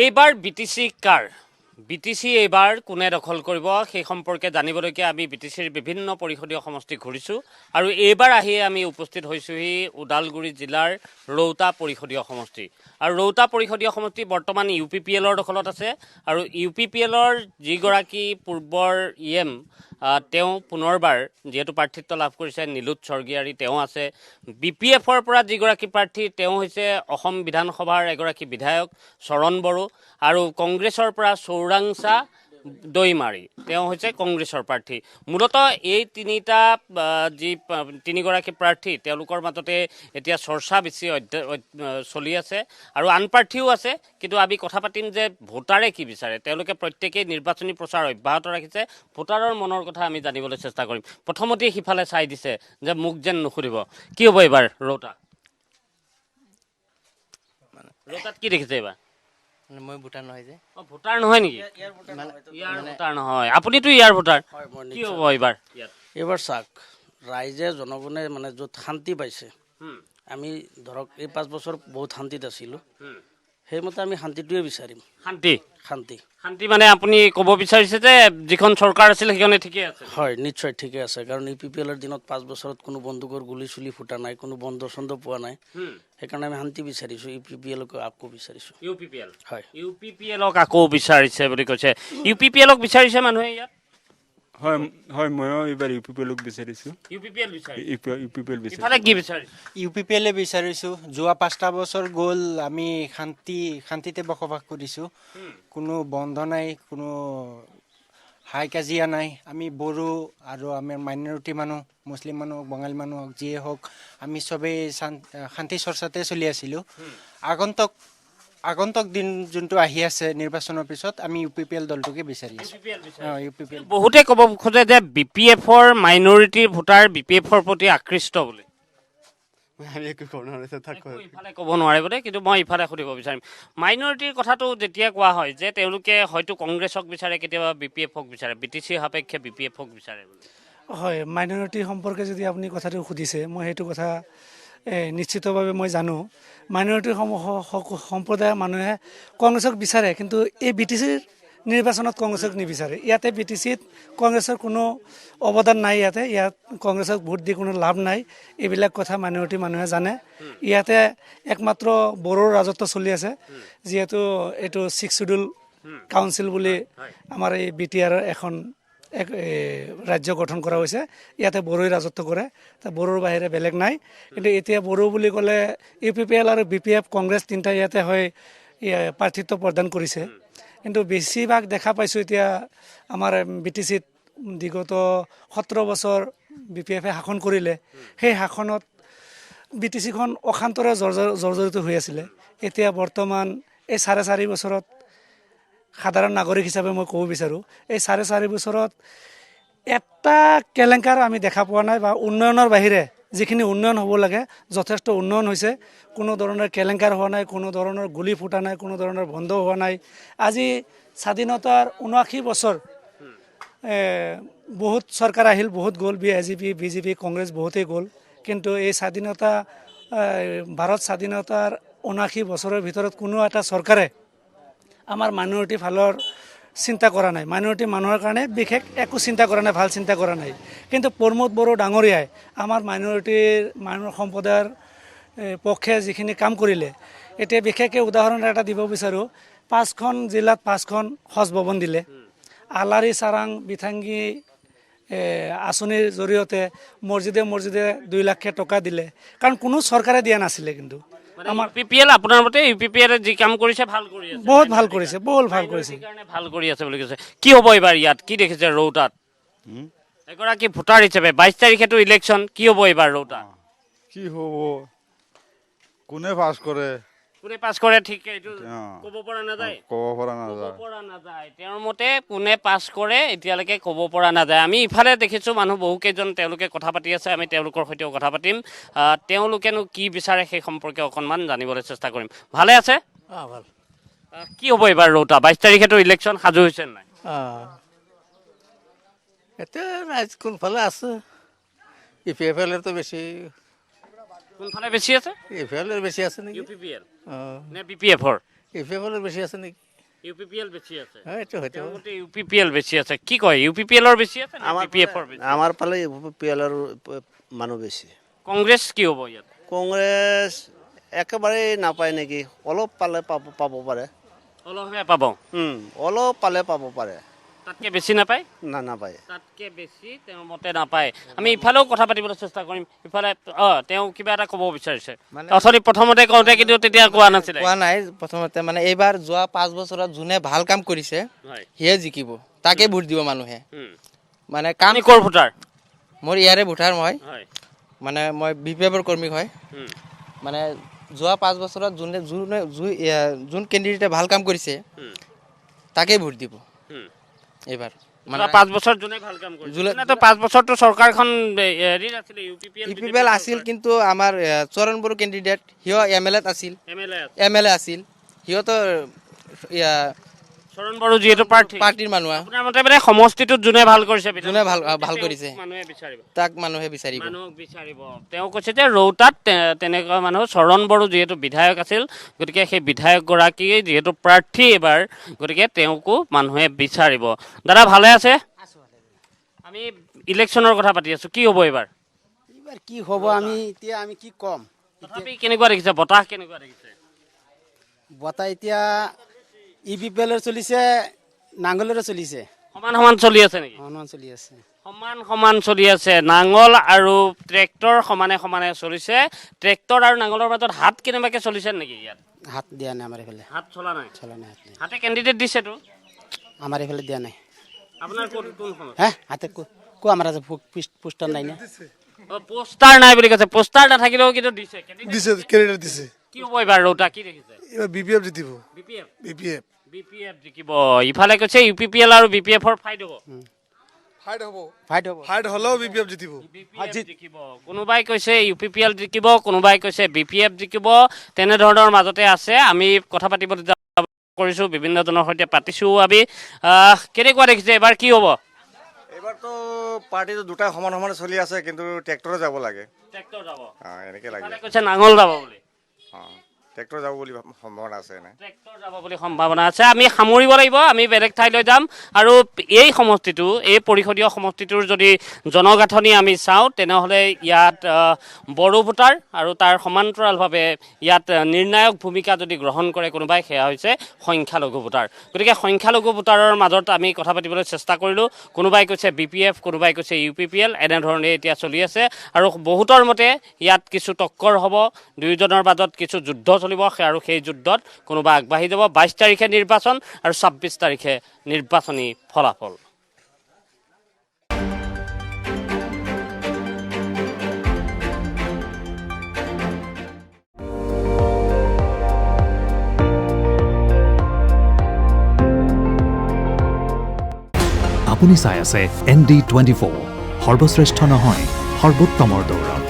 এইবাৰ বিটিচি কাৰ বিটিচি এইবাৰ কোনে দখল কৰিব সেই সম্পৰ্কে জানিবলৈকে আমি বিটিচিৰ বিভিন্ন পৰিষদীয় সমষ্টি ঘূৰিছোঁ আৰু এইবাৰ আহি আমি উপস্থিত হৈছোহি ওদালগুৰি জিলাৰ ৰৌতা পৰিষদীয় সমষ্টি আৰু ৰৌতা পৰিষদীয় সমষ্টি বৰ্তমান UPPLৰ দখলত আছে আৰু UPPLৰ যিগৰাকী পূৰ্বৰ EM তেওঁ পুনৰবাৰ যেহেতু প্ৰাৰ্থিত্ব লাভ কৰিছে নীলোৎ স্বৰ্গীয়াৰী তেওঁ আছে BPFৰ পৰা যিগৰাকী প্ৰাৰ্থী তেওঁ হৈছে অসম বিধানসভাৰ এগৰাকী বিধায়ক চৰণ বড়ো আৰু কংগ্ৰেছৰ পৰা চৌৰাংচা দৈমাৰী তেওঁ হৈছে কংগ্ৰেছৰ প্ৰাৰ্থী মূলতঃ এই তিনিগৰাকী প্ৰাৰ্থী তেওঁলোকৰ মাজতে এতিয়া চৰ্চা বেছি চলি আছে আৰু আন প্ৰাৰ্থীও আছে কিন্তু আমি কথা পাতিম যে ভোটাৰে কি বিচাৰে তেওঁলোকে প্ৰত্যেকেই নিৰ্বাচনী প্ৰচাৰ অব্যাহত ৰাখিছে ভোটাৰৰ মনৰ কথা আমি জানিবলৈ চেষ্টা কৰিম প্ৰথমতে সিফালে চাই দিছে যে মোক যেন নুসুধিব কি হ'ব এইবাৰ ৰৌতাত কি দেখিছে এইবাৰ মই ভোটাৰ নহয় যে ভোটাৰ নহয় নেকি ইয়াৰ ভোটাৰ নহয় আপুনিতো ইয়াৰ ভোটাৰ কি হ'ব এইবাৰ এইবাৰ চাওক ৰাইজে জনগণে মানে য'ত শান্তি পাইছে আমি ধৰক এই 5 বছৰ বহুত শান্তিত আছিলোঁ সেইমতে আমি শান্তিটোৱে বিচাৰিম শান্তি শান্তি শান্তি মানে আপুনি ক'ব বিচাৰিছে যে যিখন চৰকাৰ আছিল সেইখনে ঠিকে আছে হয় নিশ্চয় ঠিকে আছে কাৰণ UPPLৰ দিনত 5 বছৰত কোনো বন্দুকৰ গুলি চুলি ফুটা নাই কোনো বন্ধ চন্ধ পোৱা নাই সেইকাৰণে আমি শান্তি বিচাৰিছোঁ UPPLক আকৌ বিচাৰিছোঁ UPPL হয় UPPLক আকৌ বিচাৰিছে বুলি কৈছে UPPLক বিচাৰিছে মানুহে ইয়াত হয় হয় ময়ো এইবাৰ UPPLক বিচাৰিছোঁ UPPL বিচাৰিছে UPPL বিচাৰিছোঁ ইফালে কি বিচাৰিছে UPPL বিচাৰিছোঁ যোৱা 5টা বছৰ গ'ল আমি শান্তিতে বসবাস কৰিছোঁ কোনো বন্ধ নাই কোনো হাই কাজিয়া নাই আমি বড়ো আৰু আমাৰ মাইনৰিটি মানুহ মুছলিম মানুহ বঙালী মানুহ হওক যিয়ে হওক আমি চবেই শান্তি চৰ্চাতে চলি আছিলোঁ আগন্তুক দিন যোনটো আহি আছে নিৰ্বাচনৰ পিছত আমি UPPL দলটোকে বিচাৰি আছোঁ UPPL বহুতে ক'ব খোজে যে BPFৰ মাইনৰিটিৰ ভোটাৰ BPFৰ প্ৰতি আকৃষ্ট বুলি ইফালে ক'ব নোৱাৰে বোলে কিন্তু মই ইফালে সুধিব বিচাৰিম মাইনৰিটিৰ কথাটো যেতিয়া কোৱা হয় যে তেওঁলোকে হয়তো কংগ্ৰেছক বিচাৰে কেতিয়াবা BPFক বিচাৰে BTC সাপেক্ষে BPFক বিচাৰে বুলি হয় মাইনৰিটি সম্পৰ্কে যদি আপুনি কথাটো সুধিছে মই সেইটো কথা নিশ্চিতভাৱে মই জানো মাইনৰিটি সম্প্ৰদায়ৰ মানুহে কংগ্ৰেছক বিচাৰে কিন্তু এই BTCৰ নিৰ্বাচনত কংগ্ৰেছক নিবিচাৰে ইয়াতে BTCত কংগ্ৰেছৰ কোনো অৱদান নাই ইয়াত কংগ্ৰেছক ভোট দি কোনো লাভ নাই এইবিলাক কথা মাইনৰিটি মানুহে জানে ইয়াতে একমাত্ৰ বড়োৰ ৰাজত্ব চলি আছে যিহেতু এইটো 6 শিডিউল কাউন্সিল বুলি আমাৰ এই BTR এখন এক ৰাজ্য গঠন কৰা হৈছে ইয়াতে বড়োই ৰাজত্ব কৰে তা বড়োৰ বাহিৰে বেলেগ নাই কিন্তু এতিয়া বড়ো বুলি ক'লে UPPL আৰু BPF কংগ্ৰেছ তিনিটা ইয়াতে হয় প্ৰাৰ্থিত্ব প্ৰদান কৰিছে কিন্তু বেছিভাগ দেখা পাইছোঁ এতিয়া আমাৰ BTCত বিগত 17 বছৰ BPFে শাসন কৰিলে সেই শাসনত BTCখন অশান্তৰে জৰ্জৰিত হৈ আছিলে এতিয়া বৰ্তমান এই 4.5 বছৰত সাধাৰণ নাগৰিক হিচাপে মই ক'ব বিচাৰোঁ এই 4.5 বছৰত এটা কেলেংকাৰ আমি দেখা পোৱা নাই বা উন্নয়নৰ বাহিৰে যিখিনি উন্নয়ন হ'ব লাগে যথেষ্ট উন্নয়ন হৈছে কোনো ধৰণৰ কেলেংকাৰ হোৱা নাই কোনো ধৰণৰ গুলি ফুটা নাই কোনো ধৰণৰ বন্ধ হোৱা নাই আজি স্বাধীনতাৰ 79 বছৰ বহুত চৰকাৰ আহিল বহুত গ'ল BJP কংগ্ৰেছ বহুতেই গ'ল কিন্তু এই স্বাধীনতা ভাৰত স্বাধীনতাৰ 79 বছৰৰ ভিতৰত কোনো এটা চৰকাৰে আমাৰ মাইনৰিটি ফালৰ চিন্তা কৰা নাই মাইনৰিটি মানুহৰ কাৰণে বিশেষ একো চিন্তা কৰা নাই ভাল চিন্তা কৰা নাই কিন্তু প্ৰমোদ বড়ো ডাঙৰীয়াই আমাৰ মাইনৰিটি সম্প্ৰদায়ৰ পক্ষে যিখিনি কাম কৰিলে এতিয়া বিশেষকৈ উদাহৰণ এটা দিব বিচাৰোঁ 5খন জিলাত 5খন হজ ভৱন দিলে আলাৰী চাৰাং বিথাংগী আঁচনিৰ জৰিয়তে মছজিদে 2 লাখ টকা দিলে কাৰণ কোনো চৰকাৰে দিয়া নাছিলে কিন্তু আমাৰ UPPL আপোনাৰ মতে UPPL যি কাম কৰিছে ভাল কৰি আছে বহুত ভাল কৰিছে কাৰণে ভাল কৰি আছে বুলি কৈছে কি হ'ব এইবাৰ ইয়াত কি দেখিছে ৰৌতাত এগৰাকী ভোটাৰ হিচাপে 22 তাৰিখেতো ইলেকশ্যন কি হ'ব এইবাৰ ৰৌতাত কি হ'ব কোনে পাছ কৰে ঠিক এইটো ক'ব পৰা নাযায় তেওঁৰ মতে কোনে পাছ কৰে এতিয়ালৈকে ক'ব পৰা নাযায় আমি ইফালে দেখিছোঁ মানুহ বহুকেইজন তেওঁলোকে কথা পাতি আছে আমি তেওঁলোকৰ সৈতেও কথা পাতিম তেওঁলোকেনো কি বিচাৰে সেই সম্পৰ্কে অকণমান জানিবলৈ চেষ্টা কৰিম ভালে আছে ভাল কি হ'ব এইবাৰ ৰৌতা 22 তাৰিখেতো ইলেকশ্যন সাজু হৈছে নাই এতিয়া ৰাইজ কোনফালে আছে UPPLৰতো বেছি কোনফালে বেছি আছে UPPLৰ বেছি আছে নেকি UPPL নে BPFৰ ইপিএফএলৰ বেছি আছে নেকি? UPPL বেছি আছে এইটো হয়তো তেওঁৰ মতে UPPL বেছি আছে কি কয় UPPLৰ বেছি আছে নে BPFৰ বেছি আমাৰ ফালে পিএলৰ মানুহ বেছি কংগ্ৰেছ কি হ'ব ইয়াত কংগ্ৰেছ একেবাৰে নাপায় নেকি অলপ পালে পাব পাৰে অলপহে পাব অলপ পালে পাব পাৰে তাতকৈ বেছি নাপায় নাপায় তাতকৈ বেছি তেওঁৰ মতে নাপায় আমি ইফালেও কথা পাতিবলৈ চেষ্টা কৰিম ইফালে তেওঁ কিবা এটা ক'ব বিচাৰিছে অথনি প্ৰথমতে কওঁতে কিন্তু তেতিয়া কোৱা নাছিলে কোৱা নাই প্ৰথমতে মানে এইবাৰ যোৱা 5 বছৰত যোনে ভাল কাম কৰিছে হয় সিয়ে জিকিব তাকে ভোট দিব মানুহে মানে কাম আমি ক'ৰ ভোটাৰ মোৰ ইয়াৰে ভোটাৰ মই হয় মানে মই বিপিএফৰ কৰ্মী হয় মানে যোৱা 5 বছৰত যোন কেণ্ডিডেটে ভাল কাম কৰিছে তাকে ভোট দিব এইবাৰ মানে 5 বছৰ যোনে ভাল কাম কৰিছে যোনেতো 5 বছৰটো চৰকাৰখন হেৰি আছিলে ইউপিপিএল আছিল কিন্তু আমাৰ চৰণ বড়ো কেণ্ডিডেট সিও এমএলএত আছিল এমএলএ আছিল সিহঁতৰ চৰণ বড়ো যিহেতু পাৰ্টিৰ মানুহ আপোনাৰ মতে মানে সমষ্টিটোত যোনে ভাল কৰিছে যোনে ভাল কৰিছে মানুহে বিচাৰিব তাক মানুহে বিচাৰিব মানুহক বিচাৰিব তেওঁ কৈছে যে ৰৌতাত তেনেকুৱা মানুহ চৰণ বড়ো যিহেতু বিধায়ক আছিল গতিকে সেই বিধায়কগৰাকী যিহেতু প্ৰাৰ্থী এবাৰ গতিকে তেওঁকো মানুহে বিচাৰিব দাদা ভালে আছে আমি ইলেকশ্যনৰ কথা পাতি আছোঁ কি হ'ব এইবাৰ এইবাৰ কি হ'ব আমি এতিয়া আমি কি ক'ম তথাপি কেনেকুৱা দেখিছে বতাহ কেনেকুৱা দেখিছে বতাহ এতিয়া ইপিএফএলৰ চলিছে নাঙলেৰো চলিছে সমান সমান চলি আছে নেকি সমান চলি আছে সমান সমান চলি আছে নাঙল আৰু ট্ৰেক্টৰ সমানে সমানে চলিছে ট্ৰেক্টৰ আৰু নাঙলৰ মাজত হাত কেনেবাকৈ চলিছে নেকি ইয়াত হাত দিয়া নাই আমাৰ এইফালে হাত চলা নাই চলা নাই হাত নাই হাতে কেণ্ডিডেট দিছেতো আমাৰ এইফালে দিয়া নাই আপোনাৰ কোনখনত হে হাতে কো আমাৰ আছে পোষ্টাৰ নাই না পোষ্টাৰ নাই বুলি কৈছে পোষ্টাৰ নাথাকিলেও কিন্তু দিছে দিছে কেণ্ডিডেট দিছে কি হ'ব এইবাৰ ৰৌতা কি দেখিছে এবাৰ বিপিএফ জিতিব বিপিএফ বিপিএফ বিপিএফ জিকিব ইফালে কৈছে UPPL আৰু BPFৰ ফাইট হ'ব ফাইট হব ফাইট হ'ব ফাইট হলেও বিপিএফ জিতিব জিকিব কোনোবাই কৈছে UPPL জিকিব কোনোবাই কৈছে BPF জিকিব তেনেধৰণৰ মাজতে আছে আমি কথা পাতিবলৈ কৰিছোঁ বিভিন্নজনৰ সৈতে পাতিছোঁ আমি কেনেকুৱা দেখিছে এবাৰ কি হ'ব এবাৰতো পাৰ্টিটো দুটাই সমান সমানে চলি আছে কিন্তু ট্ৰেক্টৰে যাব লাগে ট্ৰেক্টৰ যাব এনেকৈ লাগে কৈছে নাঙল যাব বুলি ট্ৰেক্টৰ যাব বুলি সম্ভাৱনা আছে নে ট্ৰেক্টৰ যাব বুলি সম্ভাৱনা আছে আমি সামৰিব লাগিব আমি বেলেগ ঠাইলৈ যাম আৰু এই সমষ্টিটো এই পৰিষদীয় সমষ্টিটোৰ যদি জনগাঁথনি আমি চাওঁ তেনেহ'লে ইয়াত বড়ো ভোটাৰ আৰু তাৰ সমান্তৰালভাৱে ইয়াত নিৰ্ণায়ক ভূমিকা যদি গ্ৰহণ কৰে কোনোবাই সেয়া হৈছে সংখ্যালঘু ভোটাৰ গতিকে সংখ্যালঘু ভোটাৰৰ মাজত আমি কথা পাতিবলৈ চেষ্টা কৰিলোঁ কোনোবাই কৈছে BPF কোনোবাই কৈছে UPPL এনেধৰণে এতিয়া চলি আছে আৰু বহুতৰ মতে ইয়াত কিছু টক্কৰ হ'ব দুয়োজনৰ মাজত কিছু যুদ্ধ চলিব আৰু সেই যুদ্ধত কোনোবা আগবাঢ়ি যাব 22 তাৰিখে নিৰ্বাচন আৰু 26 তাৰিখে নিৰ্বাচনী ফলাফল আপুনি চাই আছে ND24 সৰ্বশ্ৰেষ্ঠ নহয় সৰ্বোত্তমৰ দৌৰ